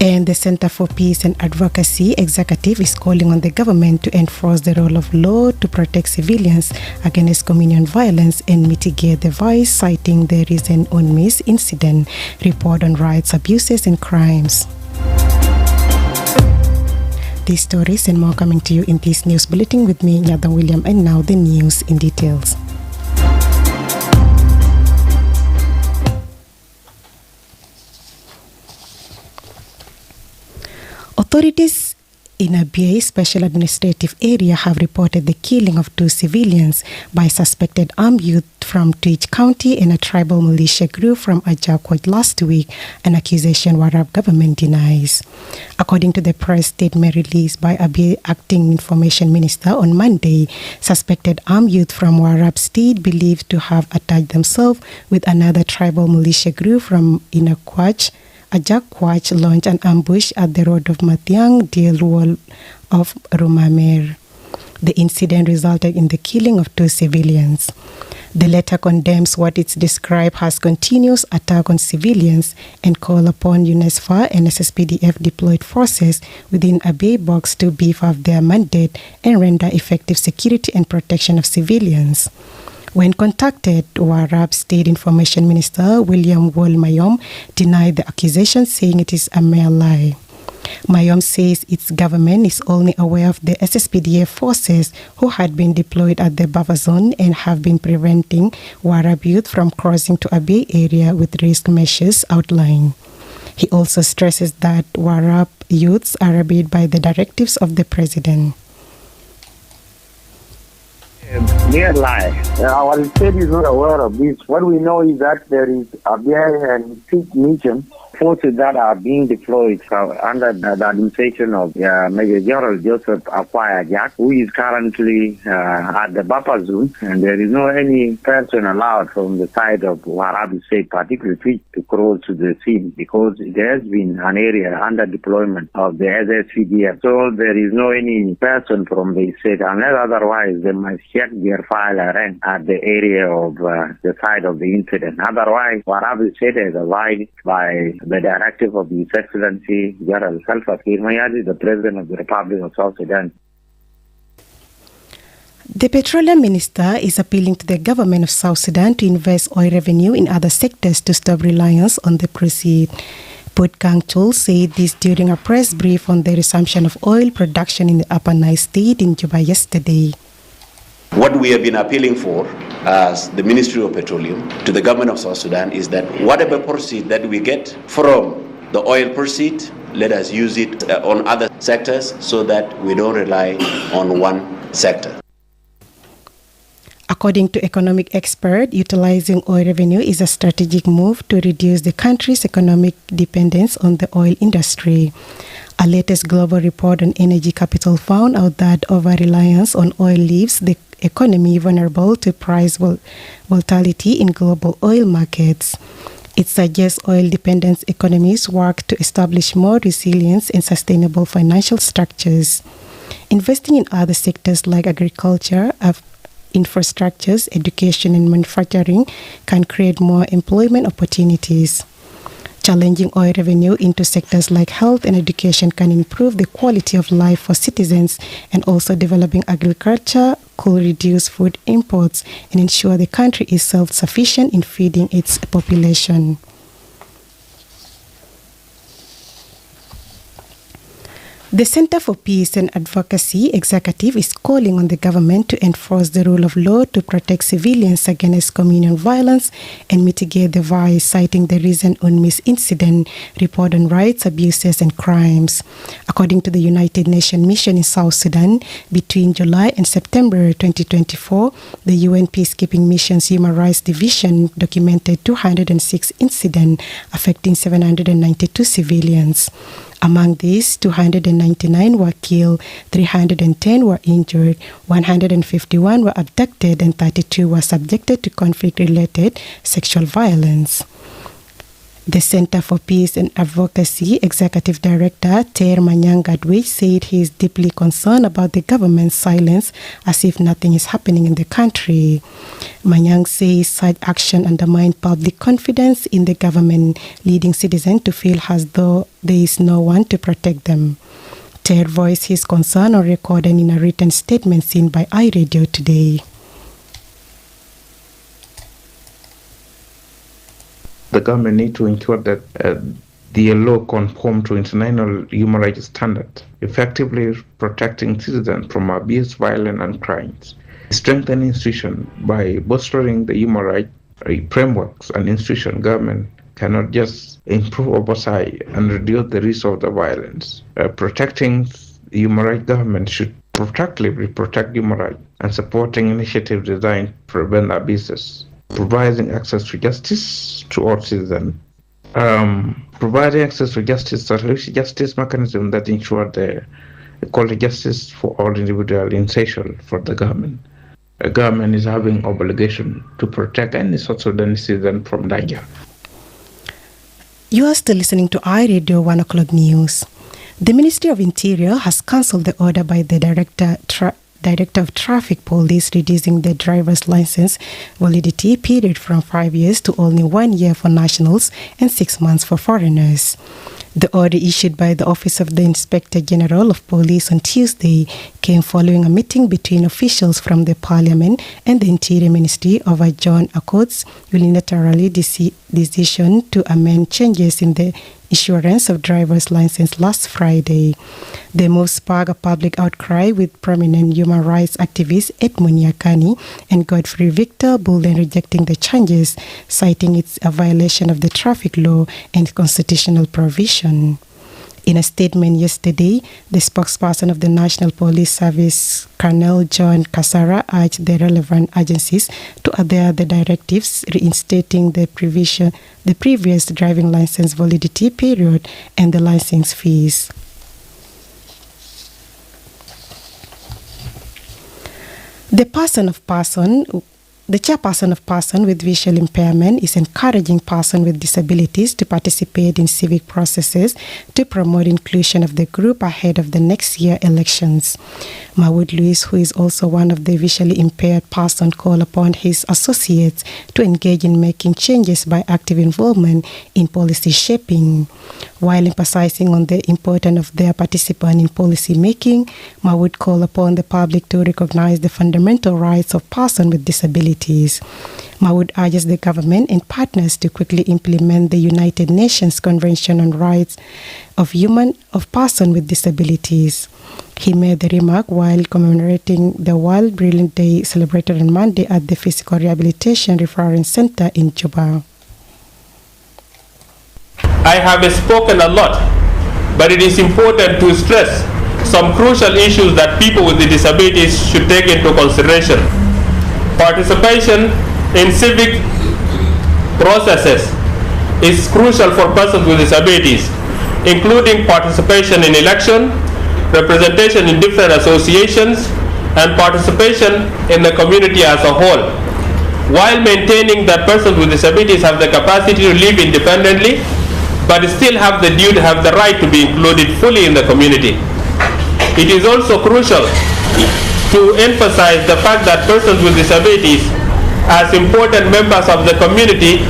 And the Center for Peace and Advocacy executive is calling on the government to enforce the rule of law to protect civilians against communal violence and mitigate the vice, citing the recent UNMISS incident report on rights abuses and crimes. These stories and more coming to you in this news bulletin with me, Nyadong William, and now the news in details. Authorities in Abia Special Administrative Area have reported the killing of 2 civilians by suspected armed youth from Twitch County and a tribal militia group from Ajakwat last week, an accusation Warab government denies. According to the press statement released by Abia Acting Information Minister on Monday, suspected armed youth from Warab State believed to have attached themselves with another tribal militia group from Inakwach, Ajakwach launched an ambush at the road of Matiang, Dale Wall of Rumamer. The incident resulted in the killing of 2 civilians. The letter condemns what it's described as continuous attack on civilians and call upon UNESFA and SSPDF deployed forces within Abia Box to beef up their mandate and render effective security and protection of civilians. When contacted, Warab State Information Minister William Wol Mayom denied the accusation, saying it is a mere lie. Mayom says its government is only aware of the SSPDF forces who had been deployed at the buffer zone and have been preventing Warab youth from crossing to Abia area with risk measures outlined. He also stresses that Warab youths are obeyed by the directives of the president. Mere lie. Our state is not aware of this. What we know is that there is Abia and Twitch Mission forces that are being deployed under the administration of Major General Joseph Akwai Ajak, who is currently at the buffer zone, and there is no any person allowed from the side of Warab State, particularly Twitch, to cross to the scene because there has been an area under deployment of the SSPDF. So there is no any person from the state, unless otherwise they must check their file rank at the area of the site of the incident. Otherwise, Warab State is abided by the directive of His Excellency General Salva Kiir Mayardit, the President of the Republic of South Sudan. The Petroleum Minister is appealing to the government of South Sudan to invest oil revenue in other sectors to stop reliance on the proceeds. Put Kang Chul said this during a press brief on the resumption of oil production in the Upper Nile State in Juba yesterday. What we have been appealing for as the Ministry of Petroleum to the government of South Sudan is that whatever proceed that we get from the oil proceed, let us use it on other sectors so that we don't rely on one sector. According to economic experts, utilizing oil revenue is a strategic move to reduce the country's economic dependence on the oil industry. A latest global report on energy capital found out that over-reliance on oil leaves the economy vulnerable to price volatility in global oil markets. It suggests oil-dependent economies work to establish more resilient and sustainable financial structures. Investing in other sectors like agriculture, infrastructures, education, and manufacturing can create more employment opportunities. Challenging oil revenue into sectors like health and education can improve the quality of life for citizens, and also developing agriculture could reduce food imports and ensure the country is self-sufficient in feeding its population. The Center for Peace and Advocacy executive is calling on the government to enforce the rule of law to protect civilians against communal violence and mitigate the vice, citing the recent UNMISS incident report on rights abuses and crimes. According to the United Nations mission in South Sudan, between July and September 2024, the UN Peacekeeping Mission's Human Rights Division documented 206 incidents affecting 792 civilians. Among these, 299 were killed, 310 were injured, 151 were abducted, and 32 were subjected to conflict-related sexual violence. The Center for Peace and Advocacy Executive Director Ter Manyang Gadwe said he is deeply concerned about the government's silence as if nothing is happening in the country. Manyang says such action undermines public confidence in the government, leading citizens to feel as though there is no one to protect them. Ter voiced his concern on record and in a written statement seen by iRadio today. The government need to ensure that the law conform to international human rights standards, effectively protecting citizens from abuse, violence, and crimes. Strengthening institutions by bolstering the human rights frameworks and institutions. Government cannot just improve oversight and reduce the risk of the violence. Protecting human rights, government should proactively protect human rights and supporting initiatives designed to prevent abuses. Providing access to justice to all citizens. Providing access to justice, justice mechanism that ensure the equal justice for all individuals is essential for the government. The government is having obligation to protect any South Sudanese citizen from danger. You are still listening to iRadio 1 o'clock news. The Ministry of Interior has cancelled the order by the Director of Traffic Police reducing the driver's license validity period from 5 years to only 1 year for nationals and 6 months for foreigners. The order issued by the Office of the Inspector General of Police on Tuesday came following a meeting between officials from the Parliament and the Interior Ministry over John Accords' unilaterally decision to amend changes in the issuance of driver's license last Friday. The move sparked a public outcry with prominent human rights activists Edmund Yakani and Godfrey Victor boldly rejecting the changes, citing it's a violation of the traffic law and constitutional provision. In a statement yesterday, the spokesperson of the National Police Service, Colonel John Kasara, urged the relevant agencies to adhere the directives reinstating the previous driving license validity period and the license fees. The chairperson of person with visual impairment is encouraging persons with disabilities to participate in civic processes to promote inclusion of the group ahead of the next year elections. Mawood Lewis, who is also one of the visually impaired persons, called upon his associates to engage in making changes by active involvement in policy shaping. While emphasizing on the importance of their participation in policy making, Mawood called upon the public to recognize the fundamental rights of persons with disabilities. Mawood urges the government and partners to quickly implement the United Nations Convention on Rights of Persons with Disabilities. He made the remark while commemorating the World Braille Day celebrated on Monday at the Physical Rehabilitation Reference Center in Juba. I have spoken a lot, but it is important to stress some crucial issues that people with disabilities should take into consideration. Participation in civic processes is crucial for persons with disabilities, including participation in election, representation in different associations, and participation in the community as a whole, while maintaining that persons with disabilities have the capacity to live independently, but still have the right to be included fully in the community. It is also crucial to emphasize the fact that persons with disabilities, as important members of the community,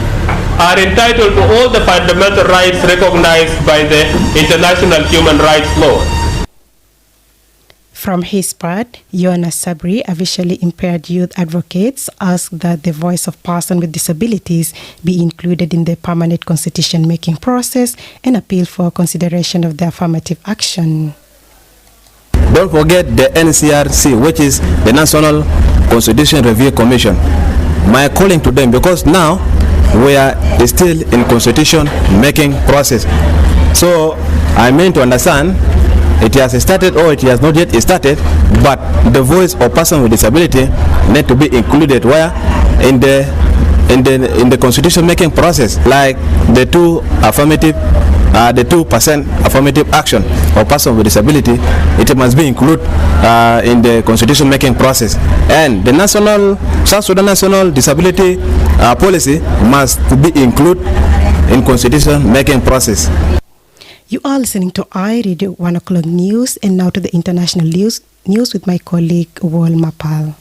are entitled to all the fundamental rights recognized by the international human rights law. From his part, Jonas Sabri, a visually impaired youth advocate, asked that the voice of persons with disabilities be included in the permanent constitution-making process and appealed for consideration of the affirmative action. Don't forget the NCRC, which is the National Constitution Review Commission. My calling to them, because now we are still in constitution-making process. So I mean to understand, it has started or it has not yet started, but the voice of person with disability need to be included where in the constitution making process, like the 2% affirmative action of person with disability, it must be included in the constitution making process. And the South Sudan National Disability Policy must be included in constitution-making process. You are listening to iRadio 1 o'clock news, and now to the international news with my colleague Wal Mapal.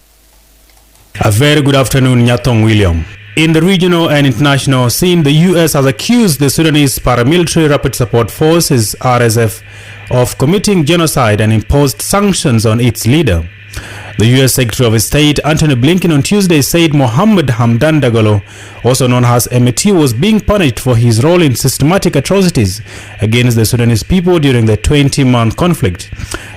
A very good afternoon, Nyathong William. In the regional and international scene, the U.S. has accused the Sudanese Paramilitary Rapid Support Forces, RSF, of committing genocide and imposed sanctions on its leader. The U.S. Secretary of State Antony Blinken on Tuesday said Mohammed Hamdan Dagalo, also known as MET, was being punished for his role in systematic atrocities against the Sudanese people during the 20-month conflict.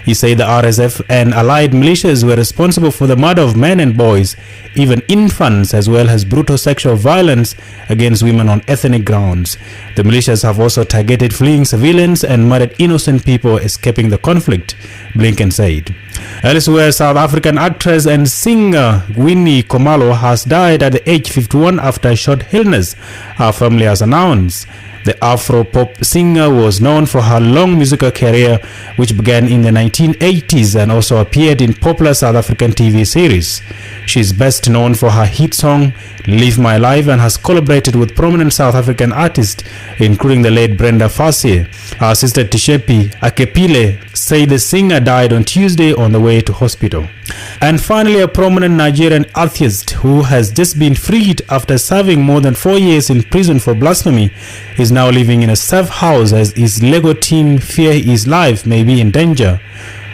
He said the RSF and allied militias were responsible for the murder of men and boys, even infants, as well as brutal sexual violence against women on ethnic grounds. The militias have also targeted fleeing civilians and murdered innocent people escaping the conflict, Blinken said. Elsewhere, South African actress and singer Winnie Khumalo has died at the age 51 after a short illness, her family has announced. The Afro-pop singer was known for her long musical career, which began in the 1980s and also appeared in popular South African TV series. She is best known for her hit song Live My Life and has collaborated with prominent South African artists, including the late Brenda Fassie. Her sister Tshepi Akepile said the singer died on Tuesday on the way to hospital. And finally, a prominent Nigerian atheist who has just been freed after serving more than 4 years in prison for blasphemy is now living in a safe house as his Lego team fear his life may be in danger.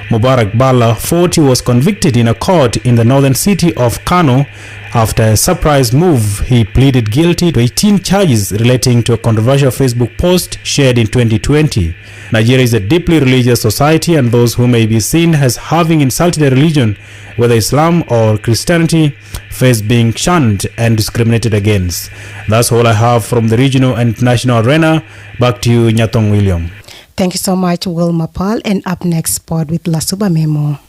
Mubarak Bala, 40, was convicted in a court in the northern city of Kano. After a surprise move, he pleaded guilty to 18 charges relating to a controversial Facebook post shared in 2020. Nigeria is a deeply religious society, and those who may be seen as having insulted a religion, whether Islam or Christianity, face being shunned and discriminated against. That's all I have from the regional and international arena. Back to you, Nyathong William. Thank you so much, Will Mapal. And up next, sport with Lasuba Memo.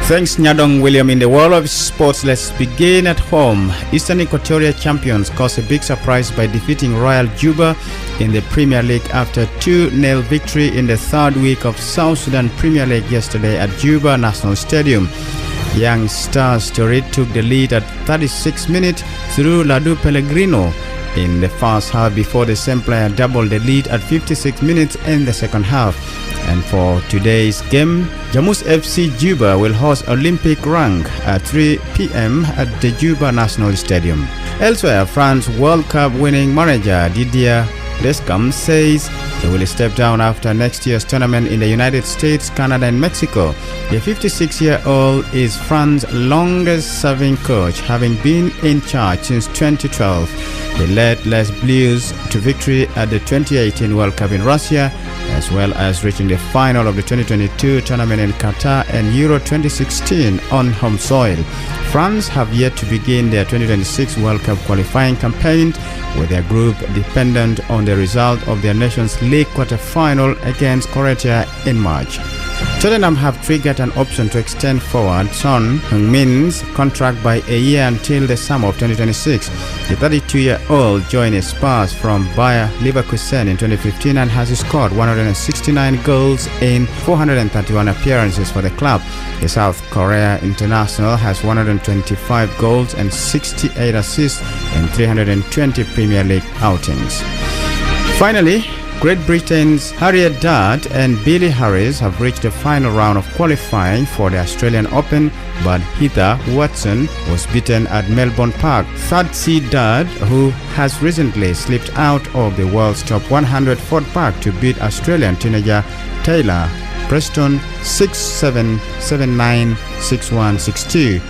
Thanks, Nyadong William. In the world of sports, let's begin at home. Eastern Equatoria champions caused a big surprise by defeating Royal Juba in the Premier League after 2-0 victory in the third week of South Sudan Premier League yesterday at Juba National Stadium. Young Stars Storit took the lead at 36 minutes through Ladu Pellegrino in the first half before the same player doubled the lead at 56 minutes in the second half. And for today's game, Jamus FC Juba will host Olympic Rank at 3 p.m. at the Juba National Stadium. Elsewhere, France World Cup winning manager Didier Deschamps says he will step down after next year's tournament in the United States, Canada and Mexico. The 56-year-old is France's longest-serving coach, having been in charge since 2012. He led Les Bleus to victory at the 2018 World Cup in Russia, as well as reaching the final of the 2022 tournament in Qatar and Euro 2016 on home soil. France have yet to begin their 2026 World Cup qualifying campaign, with their group dependent on the result of their Nations League quarter-final against Croatia in March. Tottenham have triggered an option to extend forward Son Heung-min's contract by a year until the summer of 2026. The 32-year-old joined Spurs from Bayer Leverkusen in 2015 and has scored 169 goals in 431 appearances for the club. The South Korea international has 125 goals and 68 assists in 320 Premier League outings. Finally, Great Britain's Harriet Dart and Billie Harris have reached the final round of qualifying for the Australian Open, but Heather Watson was beaten at Melbourne Park. Third seed Dart, who has recently slipped out of the world's top 100, fought back to beat Australian teenager Taylor Preston 6-7, 7-9, 6-1, 6-2.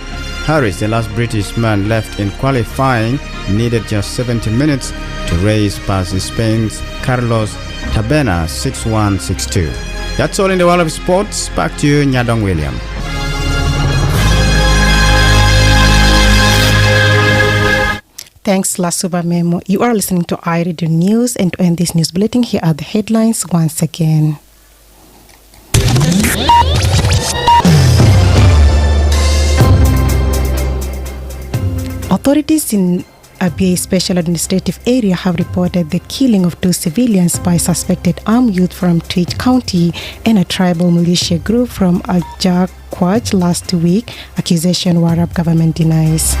Harris, the last British man left in qualifying, needed just 70 minutes to race past Spain's Carlos Tabena 6-1, 6-2. That's all in the world of sports. Back to you, Nyadong William. Thanks, Lasuba Memo. You are listening to iRadio News, and to end this news bulletin, here are the headlines once again. Authorities in Abyei Special Administrative Area have reported the killing of 2 civilians by suspected armed youth from Twitch County and a tribal militia group from Ajakwaj last week. Accusation Warab government denies.